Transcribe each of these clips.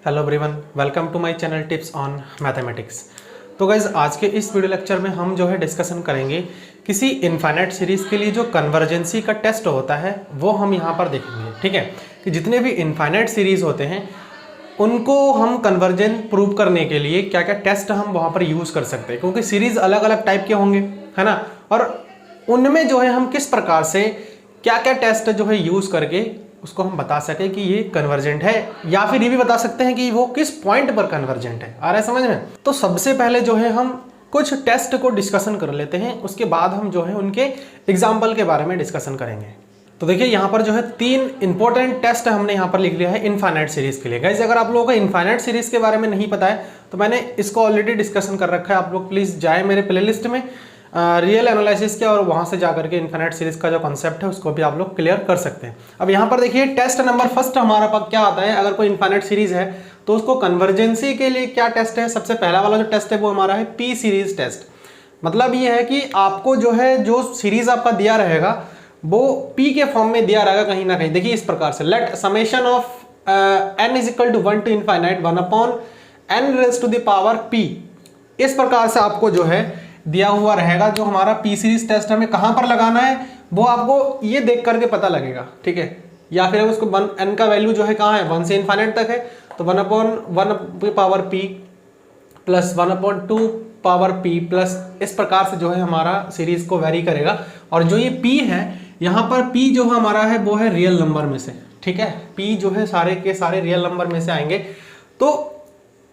Hello everyone, welcome to my channel tips on mathematics. तो guys आज के इस वीडियो लेक्चर में हम जो है डिस्कशन करेंगे किसी इनफाइनाइट सीरीज़ के लिए जो कन्वर्जेंसी का टेस्ट होता है वो हम यहाँ पर देखेंगे। ठीक है कि जितने भी इनफाइनाइट सीरीज़ होते हैं उनको हम कन्वर्जेंट प्रूव करने के लिए क्या क्या टेस्ट हम वहाँ पर यूज़ कर सकते हैं, क्योंकि सीरीज़ अलग अलग टाइप के होंगे, है ना। और उनमें जो है हम किस प्रकार से क्या क्या टेस्ट जो है यूज़ करके उसको हम बता सके कि ये कन्वर्जेंट है, या फिर ये भी बता सकते हैं कि वो किस पॉइंट पर कन्वर्जेंट है। आ रहा है समझ में? तो सबसे पहले जो है हम कुछ टेस्ट को डिस्कशन कर लेते हैं, उसके बाद हम जो है उनके एग्जाम्पल के बारे में डिस्कशन करेंगे। तो देखिए यहाँ पर जो है 3 इंपॉर्टेंट टेस्ट हमने यहाँ पर लिख लिया है इनफाइनाइट सीरीज के लिए। गाइस अगर आप लोगों को इनफाइनाइट सीरीज के बारे में नहीं पता है तो मैंने इसको ऑलरेडी डिस्कशन कर रखा है। आप लोग प्लीज जाए मेरे प्लेलिस्ट में रियल एनालिसिस के, और वहां से जाकर के इनफाइनाइट सीरीज का जो कॉन्सेप्ट है उसको भी आप लोग क्लियर कर सकते हैं। अब यहाँ पर देखिए टेस्ट नंबर फर्स्ट हमारा पास क्या आता है। अगर कोई इनफाइनाइट सीरीज है तो उसको कन्वर्जेंसी के लिए क्या टेस्ट है, सबसे पहला वाला जो टेस्ट है वो हमारा है पी सीरीज टेस्ट। मतलब ये है कि आपको जो है जो सीरीज आपका दिया रहेगा वो पी के फॉर्म में दिया रहेगा कहीं ना कहीं। देखिए इस प्रकार से let summation of n is equal to 1 to infinite 1 upon n raise to the power p। इस प्रकार से आपको जो है दिया हुआ रहेगा। जो हमारा पी सीरीज टेस्ट हमें कहां पर लगाना है वो आपको ये देख करके पता लगेगा, ठीक है। या फिर उसको n का वैल्यू जो है कहाँ है, 1 से इनफाइनाइट तक है, तो 1 upon 1 power p plus 1 upon 2 power p plus इस प्रकार से जो है हमारा सीरीज को वेरी करेगा। और जो ये p है यहाँ पर p जो हमारा है वो है रियल नंबर में से, ठीक है। p जो है सारे के सारे रियल नंबर में से आएंगे। तो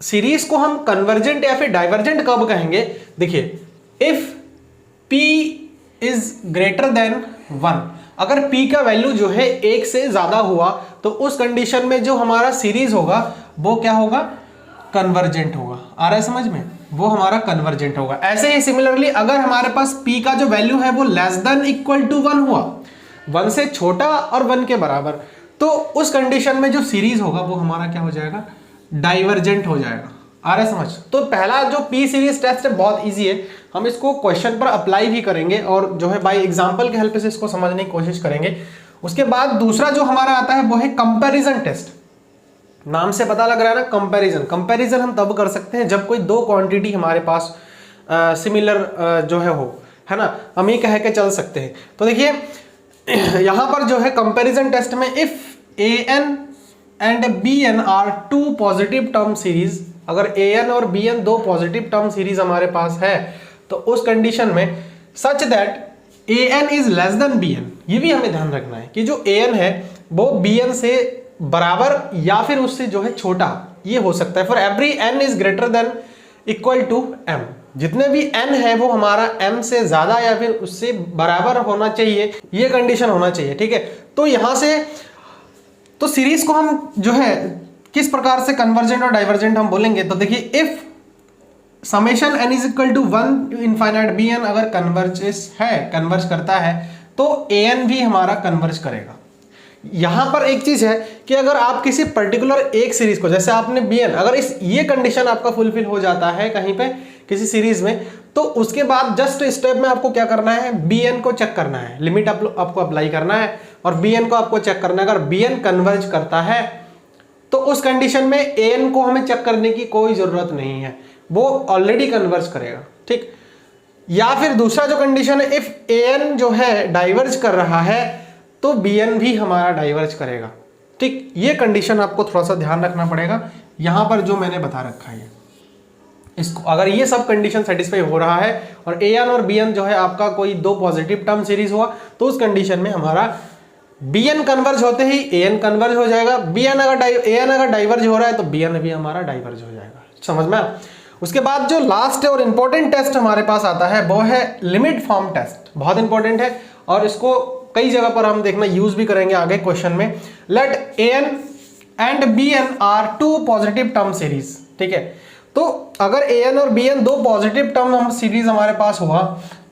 सीरीज को हम कन्वर्जेंट या फिर डाइवर्जेंट कब कहेंगे? देखिए if p is greater then 1, अगर p का वैल्यू जो है 1 से ज्यादा हुआ तो उस कंडीशन में जो हमारा सीरीज होगा वो क्या होगा, कन्वर्जेंट होगा। आ रहा है समझ में? वो हमारा कन्वर्जेंट होगा। ऐसे ही सिमिलरली अगर हमारे पास p का जो वैल्यू है वो लेस देन इक्वल टू 1 हुआ, 1 से छोटा और 1 के बराबर, तो उस कंडीशन में जो सीरीज होगा वो हमारा क्या हो जाएगा, डाइवर्जेंट हो जाएगा। आ रहा है समझ? तो पहला जो पी सीरीज टेस्ट है बहुत इजी है, हम इसको क्वेश्चन पर अप्लाई भी करेंगे और जो है बाय एग्जांपल के हेल्प से इसको समझने की कोशिश करेंगे। उसके बाद दूसरा जो हमारा आता है वो है कंपैरिजन टेस्ट। नाम से पता लग रहा है ना, कंपैरिजन। कंपैरिजन हम तब कर सकते हैं जब कोई दो क्वांटिटी हमारे पास सिमिलर जो है हो, है ना, हम ये कह के चल सकते हैं। तो देखिए यहां पर जो है कंपैरिजन टेस्ट में if an and bn are two positive term series, अगर an और bn दो पॉजिटिव टर्म सीरीज हमारे पास है तो उस कंडीशन में such that an is less than bn, ये भी हमें ध्यान रखना है कि जो an है वो bn से बराबर या फिर उससे जो है छोटा ये हो सकता है। For every n is greater than equal to m, जितने भी n है वो हमारा m से ज्यादा या फिर उससे बराबर होना चाहिए, ये कंडीशन होना चाहिए, ठीक है। तो यहां से तो सीरीज को हम जो है किस प्रकार से कन्वर्जेंट और डाइवर्जेंट हम बोलेंगे। तो देखिए if summation n is equal to 1 infinite bn अगर कन्वर्ज करता है तो an भी हमारा कन्वर्ज करेगा। यहां पर एक चीज है कि अगर आप किसी पर्टिकुलर एक सीरीज को, जैसे आपने bn, अगर इस ये कंडीशन आपका फुलफिल हो जाता है कहीं पे किसी सीरीज में, तो उसके बाद जस्ट स्टेप में आपको क्या करना है, bn को चेक करना है, लिमिट आपको अप्लाई करना है और bn को आपको चेक करना है। अगर bn कन्वर्ज करता है तो उस कंडीशन में an को हमें चेक करने की कोई जरूरत नहीं है, वो ऑलरेडी कन्वर्ज करेगा, ठीक। या फिर दूसरा जो कंडीशन है, इफ an जो है डाइवर्ज कर रहा है तो bn भी हमारा डाइवर्ज करेगा, ठीक। ये कंडीशन आपको थोड़ा सा ध्यान रखना पड़ेगा यहां पर जो मैंने बता रखा है। इसको अगर ये सब कंडीशन सेटिस्फाई हो रहा है और an और bn जो है आपका कोई दो पॉजिटिव टर्म सीरीज हुआ तो उस कंडीशन में हमारा bn कन्वर्ज होते ही an कन्वर्ज हो जाएगा। an अगर डाइवर्ज हो रहा है तो bn भी हमारा डाइवर्ज हो जाएगा। समझ में? उसके बाद जो लास्ट और इंपॉर्टेंट टेस्ट हमारे पास आता है वो है लिमिट फॉर्म टेस्ट। बहुत इंपॉर्टेंट है और इसको कई जगह पर हम देखना यूज भी करेंगे आगे क्वेश्चन में। Let an and bn are two positive term series, ठीक है। तो अगर an और bn दो पॉजिटिव टर्म हम सीरीज हमारे पास हुआ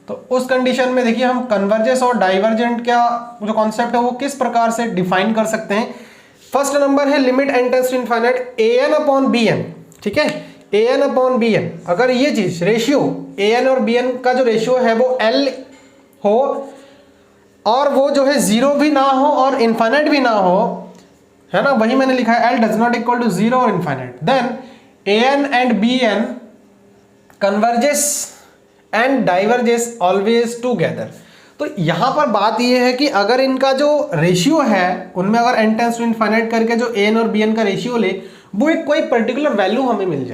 तो उस कंडीशन में देखिए हम कन्वर्जेंस और डाइवर्जेंट का जो कॉन्सेप्ट है वो किस प्रकार से डिफाइन कर सकते हैं। फर्स्ट नंबर है limit n tends to infinite an upon bn, ठीक है, an अपॉन bn। अगर ये चीज रेशियो an और bn का जो रेशियो है वो l हो और वो जो है जीरो भी ना हो और इनफाइनाइट भी ना हो, है ना, वही मैंने लिखा है, L does not equal to 0 और infinite, then AN and BN converges and diverges always together. तो यहां पर बात यह है कि अगर इनका जो रेशियो है उनमें अगर n टेंड्स टू इनफाइनाइट करके जो AN और BN का रेशियो ले, वो एक कोई पर्टिकुलर वैल्यू हमें मिल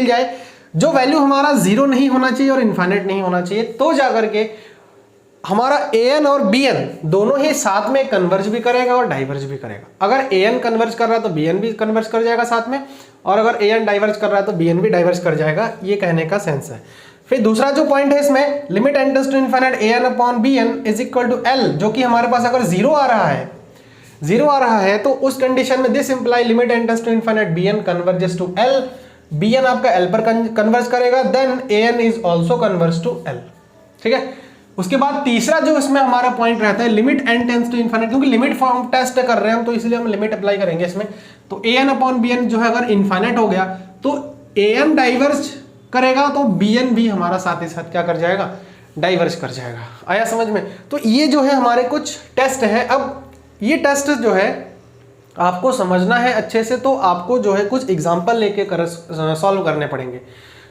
जाए, जो वैल्यू हमारा 0 नहीं होना चाहिए और इनफाइनाइट नहीं होना चाहिए, तो जाकर के हमारा AN और BN दोनों ही साथ में कन्वर्ज भी करेगा और डाइवर्ज भी करेगा। अगर AN कन्वर्ज कर रहा है तो BN भी कन्वर्ज कर जाएगा साथ में, और अगर AN डाइवर्ज कर रहा है तो BN भी डाइवर्ज कर जाएगा, ये कहने का सेंस है। फिर दूसरा जो पॉइंट है इसमें, limit n tends to infinite AN upon BN is equal to L, जो कि हमारे पास अगर 0 आ रहा है तो उस कंडीशन में this imply limit n tends to infinite BN converges to L, BN आपका L पर कन्वर्ज करेगा, then AN is also converge to L। ठीक है, उसके बाद तीसरा जो इसमें हमारा पॉइंट रहता है, limit n tends to infinite, क्योंकि लिमिट फॉर्म टेस्ट कर रहे हैं हम तो इसलिए हम लिमिट अप्लाई करेंगे इसमें। तो AN अपॉन BN जो है अगर इनफाइनाइट हो गया तो AN डाइवर्ज करेगा तो BN भी हमारा साथ ही साथ क्या कर जाएगा, डाइवर्ज कर जाएगा। आया समझ में? तो ये जो है हमारे कुछ टेस्ट है। अब ये टेस्ट जो है आपको समझना है अच्छे से, तो आपको जो है कुछ एग्जाम्पल लेके सॉल्व करने पड़ेंगे।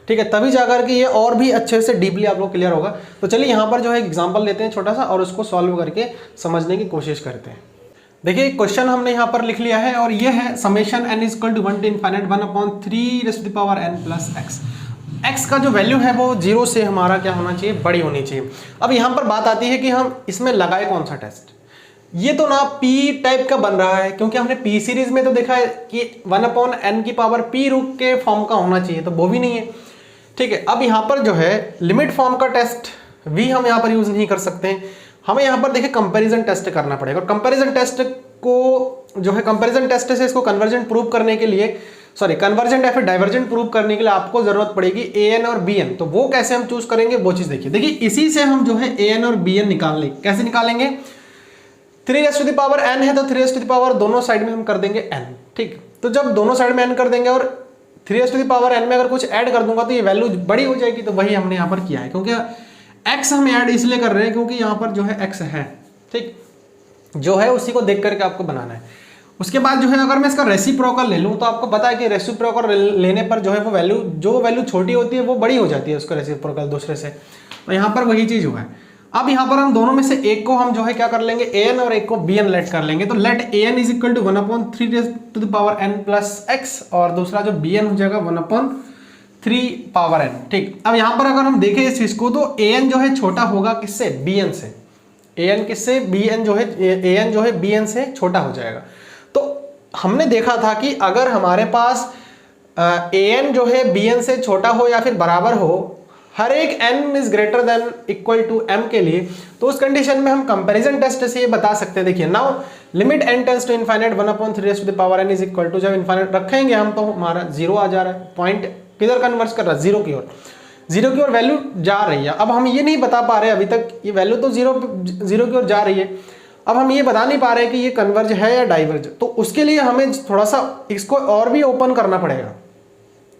ठीक है, तभी जाकर के ये और भी अच्छे से डीपली आप लोग क्लियर होगा। तो चलिए यहाँ पर जो है एग्जाम्पल लेते हैं छोटा सा और उसको सॉल्व करके समझने की कोशिश करते हैं। देखिए क्वेश्चन हमने यहाँ पर लिख लिया है और ये है summation n is equal to 1 to infinite 1 upon 3 raise to the power n plus x। x का जो वैल्यू है वो 0 से हमारा क्या होना चाहिए, बड़ी होनी चाहिए। अब यहाँ पर बात आती है कि हम इसमें लगाए कौन सा टेस्ट। ये तो ना p टाइप का बन रहा है, क्योंकि हमने p सीरीज में तो देखा है कि 1 अपॉन n की पावर p रूट के फॉर्म का होना चाहिए, तो वो भी नहीं है। ठीक है, अब यहाँ पर जो है लिमिट फॉर्म का टेस्ट भी हम यहाँ पर यूज नहीं कर सकते हैं। हमें यहाँ पर देखिए कंपैरिजन टेस्ट करना पड़ेगा, और कंपैरिजन टेस्ट को जो है कंपैरिजन टेस्ट से इसको कन्वर्जेंट प्रूव करने के लिए, कन्वर्जेंट या फिर डाइवर्जेंट प्रूव करने के लिए आपको जरूरत पड़ेगी AN और BN। तो वो कैसे हम चूज करेंगे वो चीज देखिए इसी से हम जो है AN और BN निकाल लेंगे। कैसे निकालेंगे, 3 raise to the power n है तो 3 रेज़ टू द पावर दोनों साइड में हम कर देंगे n। ठीक, तो जब दोनों साइड में n कर देंगे और 3 raise to the power n में अगर कुछ ऐड कर दूंगा तो ये वैल्यू बड़ी हो जाएगी। तो वही हमने यहाँ पर किया है, क्योंकि x हम ऐड इसलिए कर रहे हैं क्योंकि यहाँ पर जो है x है। ठीक, जो है उसी को देख करके आपको बनाना है। उसके बाद जो है अगर मैं इसका रेसिप्रोकल ले लूँ तो आपको पता है कि रेसिप्रोकल लेने पर जो है वो वैल्यू छोटी होती है वो बड़ी हो जाती है उसका रेसिप्रोकल दूसरे से। तो यहाँ पर वही चीज़ हुआ है। अब यहाँ पर हम दोनों में से एक को हम जो है क्या कर लेंगे, AN और एक को BN लेट कर लेंगे। तो let AN is equal to 1 upon 3 raise to the power n plus x, और दूसरा जो BN हो जाएगा 1 अपॉन 3 पावर n। ठीक, अब यहाँ पर अगर हम देखें इस चीज को तो AN जो है छोटा होगा किससे, BN से। AN किससे, BN जो है AN जो है BN से छोटा हो जाएगा। तो हमने देखा था कि अगर हमारे पास AN जो है BN से छोटा हो या फिर बराबर हो, हर एक n is greater than equal to m के लिए, तो उस कंडीशन में हम कंपैरिजन टेस्ट से ये बता सकते हैं। देखिए now limit n tends to infinite 1 upon 3 raise to the power n is equal to, जब इनफाइनाइट रखेंगे हम तो हमारा 0 आ जा रहा है। पॉइंट किधर कन्वर्ज कर रहा है, 0 की ओर वैल्यू जा रही है। अब हम ये नहीं बता पा रहे अभी तक, ये वैल्यू तो 0 की ओर जा रही है। अब हम ये बता नहीं पा रहे कि ये कन्वर्ज है या डाइवर्ज। तो उसके लिए हमें थोड़ा सा इसको और भी ओपन करना पड़ेगा।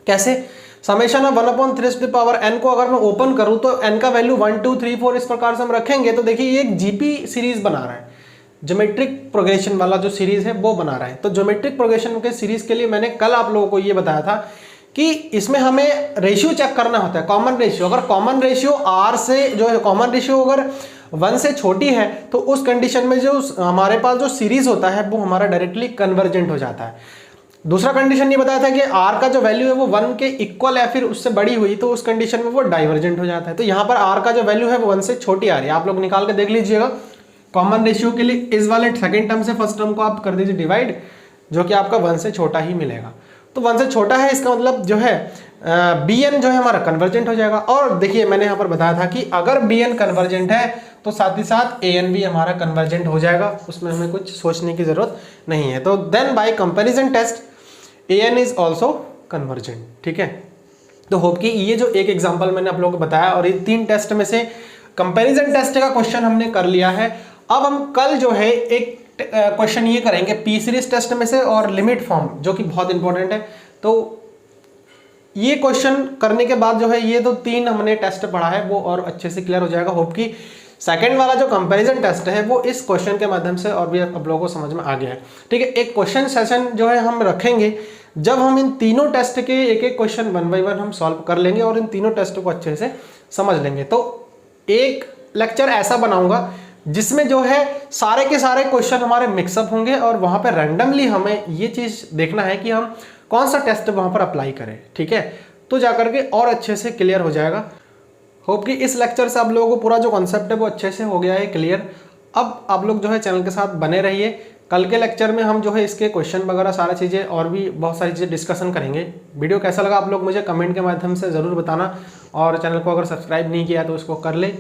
कैसे, summation of 1 upon 3 raise to the power n को अगर मैं ओपन करूं तो n का वैल्यू 1 2 3 4 इस प्रकार से हम रखेंगे। तो देखिए ये एक GP सीरीज बना रहा है, ज्योमेट्रिक प्रोग्रेशन वाला जो सीरीज है वो बना रहा है। तो ज्योमेट्रिक प्रोग्रेशन के सीरीज के लिए मैंने कल आप लोगों को ये बताया था कि इसमें हमें रेशियो चेक करना होता है, कॉमन रेशियो। अगर कॉमन रेशियो R से जो है कॉमन रेशियो अगर 1 से छोटी है तो उस कंडीशन में जो हमारे पास जो सीरीज होता है वो हमारा डायरेक्टली कन्वर्जेंट हो जाता है। दूसरा कंडीशन ये बताया था कि R का जो वैल्यू है वो 1 के इक्वल या फिर उससे बड़ी हुई तो उस कंडीशन में वो डाइवर्जेंट हो जाता है। तो यहाँ पर R का जो वैल्यू है वो 1 से छोटी आ रही है, आप लोग निकाल के देख लीजिएगा। कॉमन रेशियो के लिए इस वाले सेकेंड टर्म से फर्स्ट टर्म को आप कर दीजिए डिवाइड, जो कि आपका 1 से छोटा ही मिलेगा। तो 1 से छोटा है, इसका मतलब जो है BN जो है हमारा कन्वर्जेंट हो जाएगा। और देखिए मैंने यहाँ पर बताया था कि अगर BN कन्वर्जेंट है तो साथ ही साथ AN भी हमारा कन्वर्जेंट हो जाएगा, उसमें हमें कुछ सोचने की जरूरत नहीं है। तो then by comparison test AN is also convergent. ठीक है, तो होप कि ये जो एक एग्जांपल मैंने आप लोगों को बताया और ये 3 टेस्ट में से कंपैरिजन टेस्ट का क्वेश्चन हमने कर लिया है। अब हम कल जो है एक क्वेश्चन ये करेंगे P सीरीज टेस्ट में से और लिमिट फॉर्म, जो कि बहुत इंपॉर्टेंट है। तो ये क्वेश्चन करने के बाद जो है ये तो 3 हमने टेस्ट पढ़ा है वो और अच्छे से क्लियर हो जाएगा। होप कि सेकंड वाला जो कंपैरिजन टेस्ट है वो इस क्वेश्चन के माध्यम से और भी आप लोगों को समझ में आ गया है। ठीक है, एक क्वेश्चन सेशन जो है हम रखेंगे जब हम इन तीनों टेस्ट के एक एक क्वेश्चन 1 बाय 1 हम सॉल्व कर लेंगे और इन तीनों टेस्ट को अच्छे से समझ लेंगे। तो एक लेक्चर ऐसा बनाऊंगा जिसमें जो है सारे के सारे क्वेश्चन हमारे मिक्सअप होंगे और वहां पर रैंडमली हमें ये चीज देखना है कि हम कौन सा टेस्ट वहां पर अप्लाई करें। ठीक है, तो जाकर के और अच्छे से क्लियर हो जाएगा। होप कि इस लेक्चर से आप लोगों को पूरा जो कॉन्सेप्ट है वो अच्छे से हो गया है क्लियर। अब आप लोग जो है चैनल के साथ बने रहिए। कल के लेक्चर में हम जो है इसके क्वेश्चन वगैरह सारी चीज़ें और भी बहुत सारी चीज़ें डिस्कशन करेंगे। वीडियो कैसा लगा आप लोग मुझे कमेंट के माध्यम से ज़रूर बताना, और चैनल को अगर सब्सक्राइब नहीं किया तो उसको कर ले,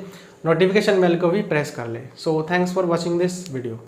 नोटिफिकेशन बेल को भी प्रेस कर ले। So thanks for watching this video.